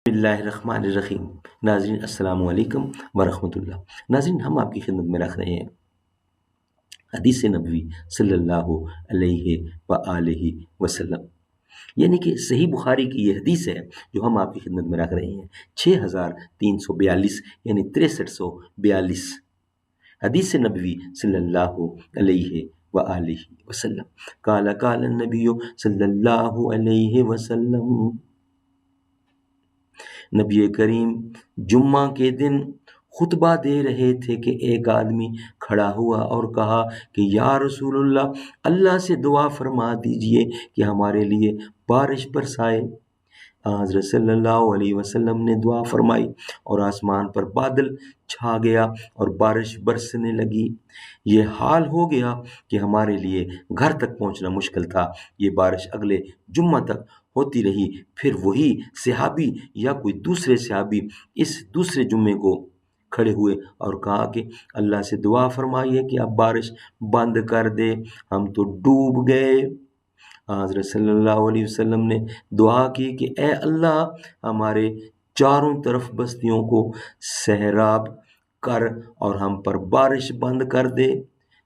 بسم اللہ الرحمن الرحیم۔ ناظرین السلام علیکم ورحمۃ اللہ۔ ناظرین ہم آپ کی خدمت میں رکھ رہے ہیں حدیث نبوی صلی اللہ علیہ وآلہ وسلم، یعنی کہ صحیح بخاری کی یہ حدیث ہے جو ہم آپ کی خدمت میں رکھ رہے ہیں 6342 یعنی 6342 حدیث نبوی صلی اللہ علیہ وآلہ وسلم۔ قال قال النبی صلی اللہ علیہ وسلم، نبی کریم جمعہ کے دن خطبہ دے رہے تھے کہ ایک آدمی کھڑا ہوا اور کہا کہ یا رسول اللہ، اللہ سے دعا فرما دیجئے کہ ہمارے لیے بارش برسائے۔ حضرت صلی اللہ علیہ وسلم نے دعا فرمائی اور آسمان پر بادل چھا گیا اور بارش برسنے لگی۔ یہ حال ہو گیا کہ ہمارے لیے گھر تک پہنچنا مشکل تھا۔ یہ بارش اگلے جمعہ تک ہوتی رہی۔ پھر وہی صحابی یا کوئی دوسرے صحابی اس دوسرے جمعے کو کھڑے ہوئے اور کہا کہ اللہ سے دعا فرمائیے کہ اب بارش بند کر دے، ہم تو ڈوب گئے۔ حضرت صلی اللہ علیہ وسلم نے دعا کی کہ اے اللہ، ہمارے چاروں طرف بستیوں کو سیراب کر اور ہم پر بارش بند کر دے۔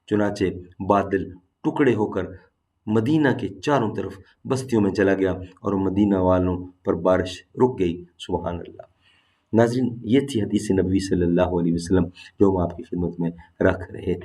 چنانچہ بادل ٹکڑے ہو کر مدینہ کے چاروں طرف بستیوں میں چلا گیا اور مدینہ والوں پر بارش رک گئی۔ سبحان اللہ۔ ناظرین، یہ تھی حدیث نبوی صلی اللہ علیہ وسلم جو ہم آپ کی خدمت میں رکھ رہے تھے۔